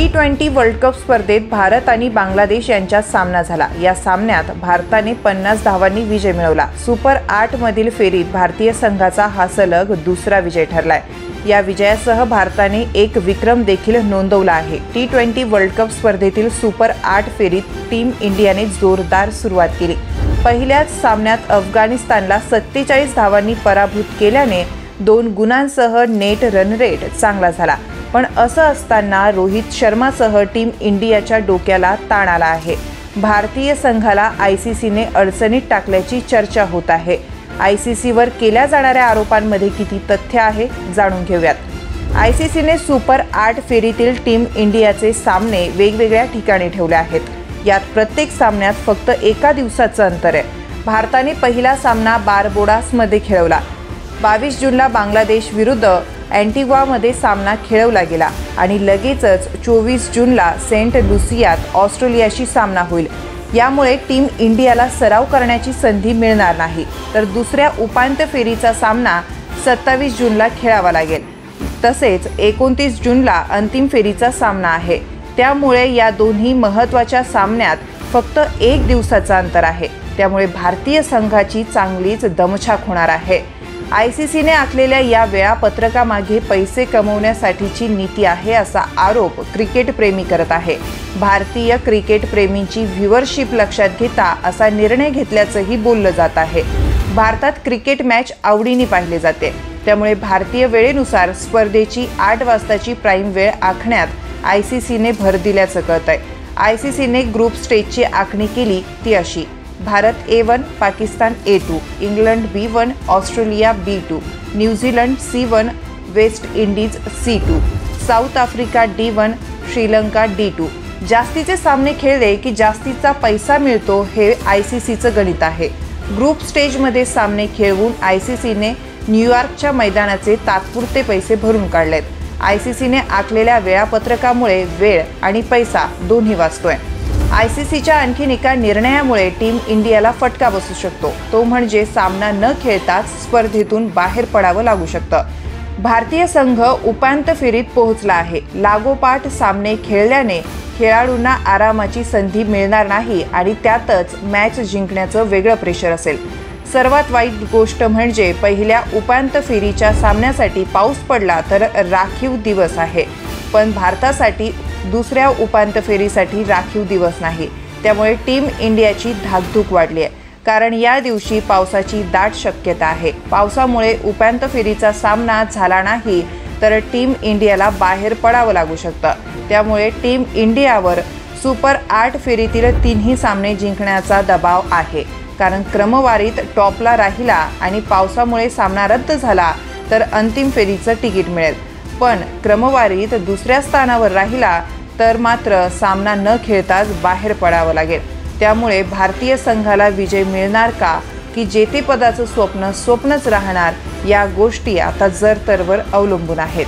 T20 world cup स्पर्धेत भारत आणि बांगलादेश यांच्यात सामना झाला। या सामन्यात भारताने 50 धावांनी विजय मिळवला। सुपर 8 मधील फेरीत भारतीय संघाचा हा सलग दुसरा विजय ठरलाय। या विजयासह भारताने एक विक्रम देखील नोंदवला आहे। T20 वर्ल्ड कप स्पर्धेतील सुपर 8 फेरीत टीम इंडियाने जोरदार सुरुवात केली। पहिल्याच सामन्यात अफगाणिस्तानला 47 धावांनी पराभूत केल्याने 2 गुणांसह नेट रन रेट चांगला झाला। पण असं असताना रोहित शर्मासह टीम इंडियाच्या डोक्याला ताण आला आहे। भारतीय संघाला आयसीसीने अडचणीत टाकल्याची चर्चा होत आहे। आयसीसीवर केल्या जाणाऱ्या आरोपांमध्ये किती तथ्य आहे जाणून घेऊयात। आयसीसीने सुपर 8 फेरीतील टीम इंडियाचे सामने वेगवेगळ्या ठिकाणी ठेवले आहेत। यात प्रत्येक सामन्यात फक्त एका दिवसाचं अंतर आहे। भारताने पहिला सामना बारबोडासमध्ये खेळवला। 22 जूनला बांगलादेश विरुद्ध अँटिग्वामध्ये सामना खेळवला गेला आणि लगेचच 24 जूनला सेंट लुसियात ऑस्ट्रेलियाशी सामना होईल। यामुळे टीम इंडियाला सराव करण्याची संधी मिळणार नाही, तर दुसऱ्या उपांत्य फेरीचा सामना 27 जूनला खेळावा लागेल। तसेच 29 जूनला अंतिम फेरीचा सामना आहे। त्यामुळे या दोन्ही महत्त्वाच्या सामन्यात फक्त एक दिवसाचं अंतर आहे। त्यामुळे भारतीय संघाची चांगलीच दमछाक होणार आहे। आयसीसीने आखलेल्या या वेळापत्रकामागे पैसे कमवण्यासाठीची नीती आहे असा आरोप क्रिकेट प्रेमी करत आहे। भारतीय क्रिकेट प्रेमींची व्ह्यूअरशिप लक्षात घेता असा निर्णय घेतल्याचंही बोललं जात आहे। भारतात क्रिकेट मॅच आवडीने पाहिले जाते, त्यामुळे भारतीय वेळेनुसार स्पर्धेची 8 वाजताची प्राईम वेळ आखण्यात आयसीसीने भर दिल्याचं कळतंय। आयसीसीने ग्रुप स्टेजची आखणी केली ती अशी: Bharat A1, Pakistan A2, England B1, Australia B2, New Zealand C1, West Indies C2, south Africa D1, Sri Lanka D2। जास्तीचे सामने खेळले की जास्तीचा पैसा मिळतो, हे आयसीसीचं गणित आहे। ग्रुप स्टेजमध्ये सामने खेळवून आयसीसीने न्यूयॉर्कच्या मैदानाचे तात्पुरते पैसे भरून काढलेत। आयसीसीने आखलेल्या वेळापत्रकामुळे वेळ आणि पैसा दोन्ही वाचतोय। आयसीसीच्या आणखीन एका निर्णयामुळे टीम इंडियाला फटका बसू शकतो, तो म्हणजे सामना न खेळताच स्पर्धेतून बाहेर पडावं लागू शकतं। भारतीय संघ उपांत्य फेरीत पोहोचला आहे। लागोपाठ सामने खेळल्याने खेळाडूंना आरामाची संधी मिळणार नाही आणि त्यातच मॅच जिंकण्याचं वेगळं प्रेशर असेल। सर्वात वाईट गोष्ट म्हणजे पहिल्या उपांत्य फेरीच्या सामन्यासाठी पाऊस पडला तर राखीव दिवस आहे, पण भारतासाठी दुसऱ्या उपांत्य फेरीसाठी राखीव दिवस नाही। त्यामुळे टीम इंडियाची धाकधूक वाढली आहे, कारण या दिवशी पावसाची दाट शक्यता आहे। पावसामुळे उपांत्य फेरीचा सामना झाला नाही तर टीम इंडियाला बाहेर पडावं लागू शकतं। त्यामुळे टीम इंडियावर सुपर 8 फेरीतील तिन्ही सामने जिंकण्याचा दबाव आहे, कारण क्रमवारीत टॉपला राहिला आणि पावसामुळे सामना रद्द झाला तर अंतिम फेरीचं तिकीट मिळेल, पण क्रमवारीत दुसऱ्या स्थानावर राहिला तर मात्र सामना न खेळताच बाहेर पडावं लागेल। त्यामुळे भारतीय संघाला विजय मिळणार का की जेतेपदाचं स्वप्नच राहणार, या गोष्टी आता जरतरवर अवलंबून आहेत।